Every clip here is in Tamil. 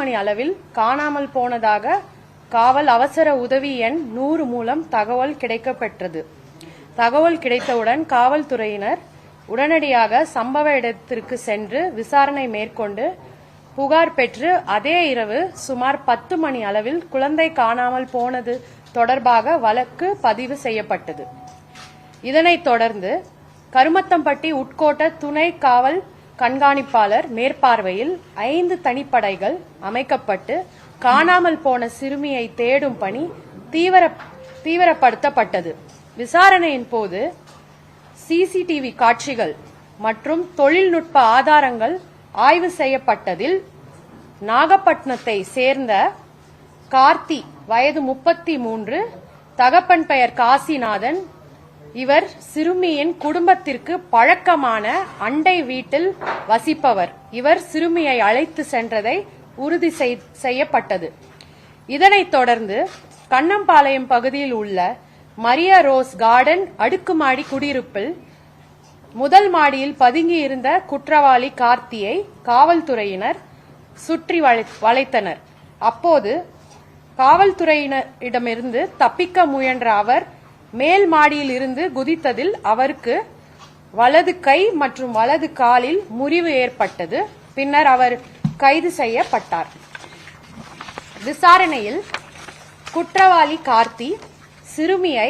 மணி அளவில் காணாமல் போனதாக காவல் அவசர உதவி எண் 100 மூலம் தகவல் கிடைக்கப்பெற்றது. தகவல் கிடைத்தவுடன் காவல்துறையினர் உடனடியாக சம்பவ இடத்திற்கு சென்று விசாரணை மேற்கொண்டு புகார் பெற்று அதே இரவு சுமார் 10 மணி அளவில் குழந்தை காணாமல் போனது தொடர்பாக வழக்கு பதிவு செய்யப்பட்டது. இதனைத் தொடர்ந்து கருமத்தம்பட்டி உட்கோட்ட துணை காவல் கண்காணிப்பாளர் மேற்பார்வையில் 5 தனிப்படைகள் அமைக்கப்பட்டு காணாமல் போன சிறுமியை தேடும் பணி தீவிரப்படுத்தப்பட்டது. விசாரணையின் போது சிசிடிவி காட்சிகள் மற்றும் தொழில்நுட்ப ஆதாரங்கள் ஆய்வு செய்யப்பட்டதில் நாகப்பட்டினத்தை சேர்ந்த கார்த்தி வயது 33, தகப்பன் பெயர் காசிநாதன். இவர் சிறுமியின் குடும்பத்திற்கு பழக்கமான அண்டை வீட்டில் வசிப்பவர். இவர் சிறுமியை அழைத்து சென்றதை உறுதி செய்யப்பட்டது. இதனைத் தொடர்ந்து கண்ணம்பாளையம் பகுதியில் உள்ள மரியா ரோஸ் கார்டன் அடுக்குமாடி குடியிருப்பில் முதல் மாடியில் பதுங்கியிருந்த குற்றவாளி கார்த்தியை காவல்துறையினர் சுற்றி வளைத்தனர். அப்போது காவல்துறையினரிடமிருந்து தப்பிக்க முயன்ற அவர் மேல் மாடியில் இருந்து குதித்ததில் அவருக்கு வலது கை மற்றும் வலது காலில் முறிவு ஏற்பட்டது. பின்னர் அவர் கைது செய்யப்பட்டார். விசாரணையில் குற்றவாளி கார்த்தி சிறுமியை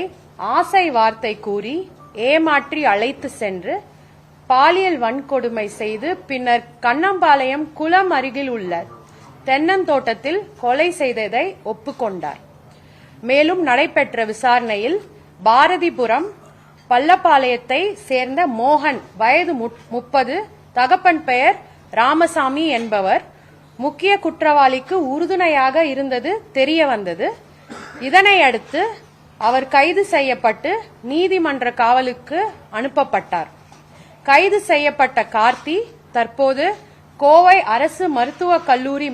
ஆசை வார்த்தை கூறி ஏமாற்றி அழைத்து சென்று பாலியல் வன்கொடுமை செய்து பின்னர் கண்ணம்பாளையம் குளம் அருகில் உள்ள தென்னந்தோட்டத்தில் கொலை செய்ததை ஒப்புக்கொண்டார். மேலும் நடைபெற்ற விசாரணையில் பாரதிபுரம் பள்ளப்பாளையத்தை சேர்ந்த மோகன் வயது 30, தகப்பன் பெயர் ராமசாமி என்பவர் முக்கிய குற்றவாளிக்கு உறுதுணையாக இருந்தது தெரிய வந்தது. இதனை அடுத்து அவர் கைது செய்யப்பட்டு நீதிமன்ற காவலுக்கு அனுப்பப்பட்டார். கைது செய்யப்பட்ட கார்த்தி தற்போது கோவை அரசு மருத்துவக் கல்லூரி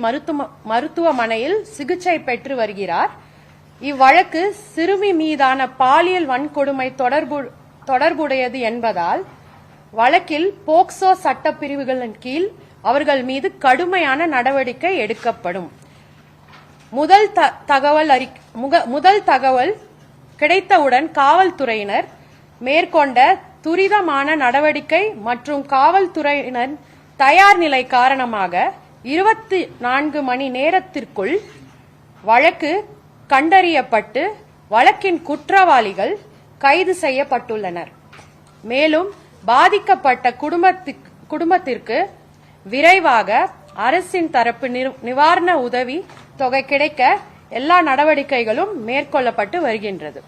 மருத்துவமனையில் சிகிச்சை பெற்று வருகிறார். இவ்வழக்கு சிறுமி மீதான பாலியல் வன்கொடுமை தொடர்புடையது என்பதால் வழக்கில் போக்சோ சட்டப்பிரிவுகளின் கீழ் அவர்கள் மீது கடுமையான நடவடிக்கை எடுக்கப்படும். முதல் தகவல் கிடைத்தவுடன் காவல்துறையினர் மேற்கொண்ட துரிதமான நடவடிக்கை மற்றும் காவல்துறையினர் தயார் நிலை காரணமாக 24 மணி நேரத்திற்குள் வழக்கு கண்டறியப்பட்டு வழக்கின் குற்றவாளிகள் கைது செய்யப்பட்டுள்ளனர். மேலும் பாதிக்கப்பட்ட குடும்பத்திற்கு விரைவாக அரசின் தரப்பு நிவாரண உதவி தொகை கிடைக்க எல்லா நடவடிக்கைகளும் மேற்கொள்ளப்பட்டு வருகின்றது.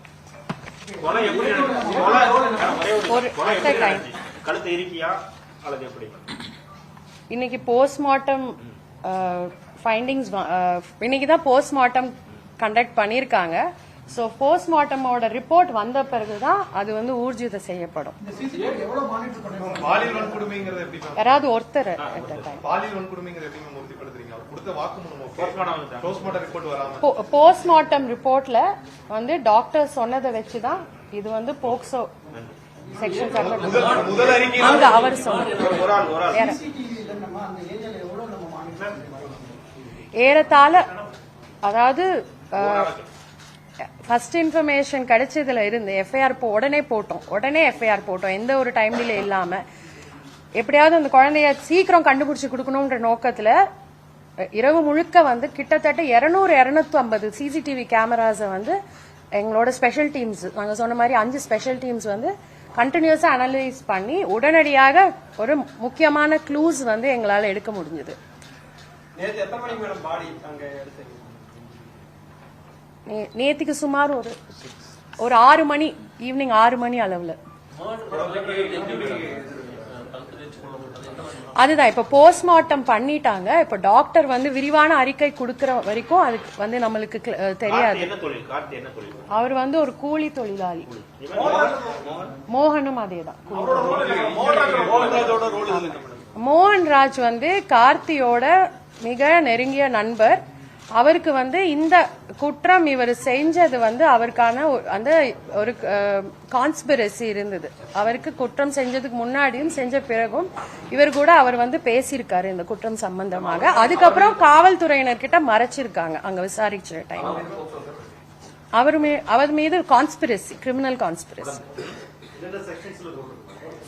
இன்னைக்கு போஸ்ட்மார்ட்டம் ஃபைண்டிங்ஸ் இன்னைக்கு தான் போஸ்ட்மார்ட்டம் கண்டக்ட் பண்ணிருக்காங்க. சோ போஸ்ட்மார்ட்டமோட ரிப்போர்ட் வந்த பிறகுதான் அது ஊர்ஜிதம் செய்யப்படும். யாராவது ஒருத்தர் போஸ்ட்மார்ட்டம் ரிப்போர்ட்ல டாக்டர் சொன்னதை வச்சுதான் இது போக்சோ செக்ஷன் அங்க அவர் சொன்னார். ஏறத்தாழ அதாவது ஃபர்ஸ்ட் இன்ஃபர்மேஷன் கிடைச்சதுல இருந்து எஃப்ஐஆர் உடனே போட்டோம். எந்த ஒரு டைம் டிலே இல்லாம எப்படியாவது அந்த குழந்தைய சீக்கிரம் கண்டுபிடிச்சு கொடுக்கணும்ன்ற நோக்கத்துல இரவு முழுக்க கிட்டத்தட்ட 200-250 சிசிடிவி கேமராஸை எங்களோட ஸ்பெஷல் டீம்ஸ் நாங்க சொன்ன மாதிரி 5 ஸ்பெஷல் டீம்ஸ் கண்டினியூஸா அனலைஸ் பண்ணி உடனடியாக ஒரு முக்கியமான க்ளூஸ் எங்களால எடுக்க முடிஞ்சது. நேத்துக்கு சுமார் ஒரு 6 மணி ஈவினிங் 6 மணி அளவுல. அதுதான் இப்ப போஸ்ட்மார்ட்டம் பண்ணிட்டாங்க. இப்ப டாக்டர் விரிவான அறிக்கை கொடுக்கற வரைக்கும் அது நம்மளுக்கு தெரியாது. அவர் ஒரு கூலி தொழிலாளி. மோகனும் அதேதான். மோகன்ராஜ் கார்த்தியோட மிக நெருங்கிய நண்பர். அவருக்கு வந்து இந்த குற்றம் இவர் செஞ்சது வந்து அவருக்கான அந்த ஒரு கான்ஸ்பிரசி இருந்தது. அவருக்கு குற்றம் செஞ்சதுக்கு முன்னாடியும் செஞ்ச பிறகும் இவர் கூட அவர் வந்து பேசியிருக்காரு இந்த குற்றம் சம்பந்தமாக. அதுக்கப்புறம் காவல்துறையினர்கிட்ட மறைச்சிருக்காங்க அங்க விசாரிச்ச டைம்ல. அவர் மீது கான்ஸ்பிரசி, கிரிமினல் கான்ஸ்பிரசி.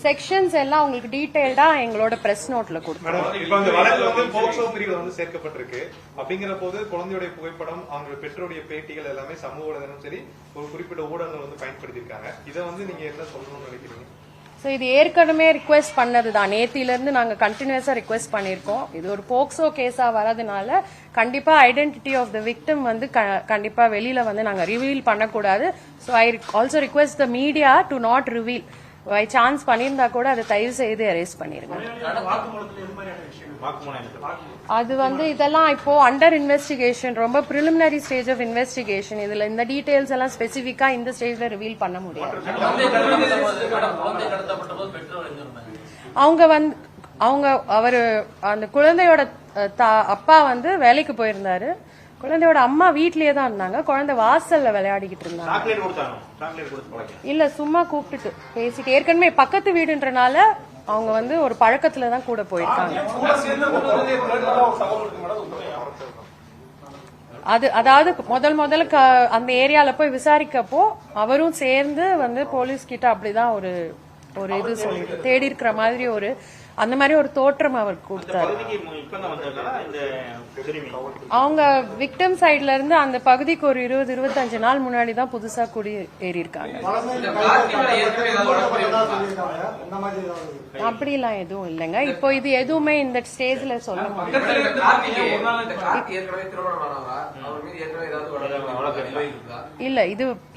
செக்ஷன்ஸ் எல்லாம் உங்களுக்கு டீடைல்டா எங்களோட பிரஸ் நோட்ல கொடுத்தோம். இப்ப அந்த வழக்குல வந்து போக்சோ பிரிவு வந்து சேர்க்கப்பட்டிருக்கு. அப்படிங்கிற போது குழந்தையுடைய புகைப்படம், அவங்க பெற்றோருடைய பேட்டிகள் எல்லாமே சமூக வலைதளம் சரி ஒரு குறிப்பிட்ட ஊடகங்கள் வந்து பயன்படுத்தியிருக்காங்க. இதை வந்து நீங்க என்ன சொல்லணும்னு நினைக்கிறீங்க? ஸோ இது ஏற்கனவே ரிக்வெஸ்ட் பண்ணதுதான். நேத்திலிருந்து நாங்க கண்டினியூஸா ரிக்வெஸ்ட் பண்ணிருக்கோம். இது ஒரு போக்சோ கேஸா வரதுனால கண்டிப்பா ஐடென்டிட்டி ஆஃப் த விக்டிம் வந்து கண்டிப்பா வெளியில வந்து நாங்க ரிவீல் பண்ணக்கூடாது. So I also request the media to not reveal. By chance பண்ணியிருந்தா கூட அதை தயவு செய்து எரேஸ் பண்ணிருங்க. அது வந்து இதெல்லாம் இப்போ அண்டர் இன்வெஸ்டிகேஷன், ரொம்ப பிரிலிமினரி ஸ்டேஜ் ஆஃப் இன்வெஸ்டிகேஷன். இதுல இந்த டீடைல்ஸ் எல்லாம் ஸ்பெசிபிக்கா இந்த ஸ்டேஜ்ல ரிவீல் பண்ண முடியாது. அவரு அந்த குழந்தையோட அப்பா வந்து வேலைக்கு போயிருந்தாரு. குழந்தையோட அம்மா வீட்லயே தான் இருந்தாங்க. குழந்தை வாசல்ல விளையாடிக்கிட்டு இருந்தாங்க. இல்ல சும்மா கூப்பிட்டுட்டு பேசிட்டு, ஏற்கனவே பக்கத்து வீடுன்றனால அவங்க வந்து ஒரு பழக்கத்துல தான் கூட போயிருக்காங்க. அதாவது முதல்ல அந்த ஏரியால போய் விசாரிக்கப்போ அவரும் சேர்ந்து வந்து போலீஸ் கிட்ட அப்படிதான் ஒரு இது சொல்லிட்டு தேடி இருக்கிற மாதிரி அந்த மாதிரி ஒரு தோற்றம் அவர் கொடுத்தாரு. அவங்க விக்டிம் சைட்ல இருந்து அந்த பகுதிக்கு ஒரு 20-25 நாள் முன்னாடி தான் புதுசா குடி ஏறி இருக்காங்க. அப்படிலாம் எதுவும் இல்லைங்க. இப்போ இது எதுவுமே இந்த ஸ்டேஜ்ல சொல்ல முடியாது. இல்ல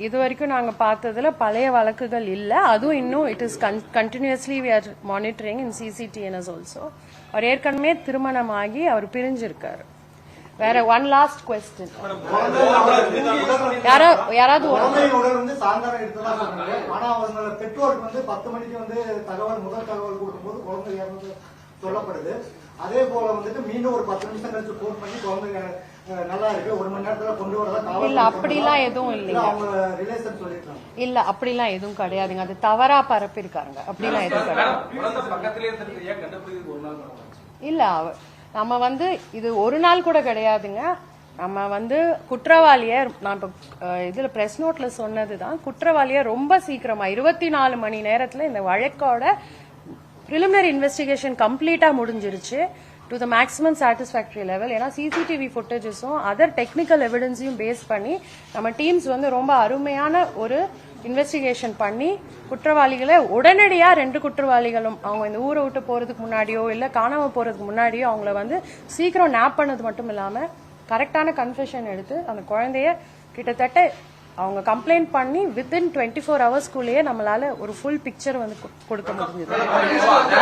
இது வரைக்கும் நாங்க பார்த்ததுல பழைய வழக்குகள் இல்ல. அதுவும் இன்னும் it is continuously we are monitoring in CCTNS also. அவர் ஏற்கனவே திருமணமாகி அவர் பிரிஞ்சிருக்காரு. வேற ஒன் லாஸ்ட் குவெஸ்டின். யாராவது பெற்றோருக்கு வந்து 10 மணிக்கு வந்து முதல் தகவல் கொடுக்கும்போது குழந்தை இறந்து சொல்லப்படுது. அதே போல வந்துட்டு மீண்டும் ஒரு 10 நிமிஷம் கழிச்சு போன் பண்ணி குழந்தை நல்லா இருக்கு, 1 மணி நேரத்துல கொண்டு வரதா. இல்ல அப்படிலாம் எதுவும் இல்லைங்க. அவங்க ரிலேஷன் சொல்லிருக்காங்க. இல்ல அப்படிலாம் எதுவும் கிடையாதுங்க. அது தவறா பரப்பிருக்காங்க. அப்படிலாம் எதுவும் கிடையாது. இல்ல நம்ம வந்து இது ஒரு நாள் கூட கிடையாதுங்க. நம்ம வந்து குற்றவாளிய நான் இப்ப இதுல பிரஸ் நோட்ல சொன்னதுதான், குற்றவாளிய ரொம்ப சீக்கிரமா 24 மணி நேரத்துல இந்த வழக்கோட பிரிலிமினரி இன்வெஸ்டிகேஷன் கம்ப்ளீட்டா முடிஞ்சிருச்சு to the maximum satisfactory level. ஏன்னா சிசிடிவி ஃபுட்டேஜஸும் அதர் டெக்னிக்கல் எவிடன்ஸையும் பேஸ் பண்ணி நம்ம டீம்ஸ் வந்து ரொம்ப அருமையான ஒரு இன்வெஸ்டிகேஷன் பண்ணி குற்றவாளிகளை உடனடியா 2 குற்றவாளிகளும் அவங்க இந்த ஊரை விட்டு போறதுக்கு முன்னாடியோ இல்ல காணாம போறதுக்கு முன்னாடியோ அவங்கள வந்து சீக்கிரம் நேப் பண்ணது மட்டும் இல்லாம கரெக்டான கன்ஃபெஷன் எடுத்து அந்த குழந்தைய கிட்டத்தட்ட அவங்க கம்ப்ளைண்ட் பண்ணி வித்தின் 24 ஹவர்ஸ்க்குள்ளேயே நம்மளால ஒரு ஃபுல் பிக்சர் வந்து கொடுக்க முடிஞ்சது.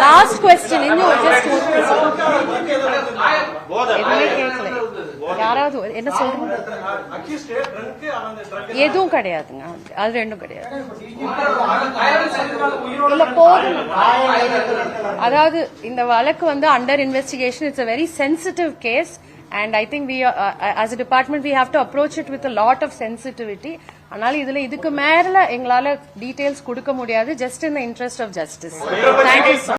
லாஸ்ட் குவெஸ்டின் எதுவுமே கேட்கல. யாராவது என்ன சொல்றீங்க? எதுவும் கிடையாதுங்க. அது ரெண்டும் கிடையாது. இல்ல போதும். அதாவது இந்த வழக்கு வந்து under investigation. It's a very sensitive case. And I think we, as a department, we have to approach it with a lot of sensitivity. அதனால இதுக்கு மேல எங்களால டீடைல்ஸ் கொடுக்க முடியாது. Just in the interest of justice. Thank you so much.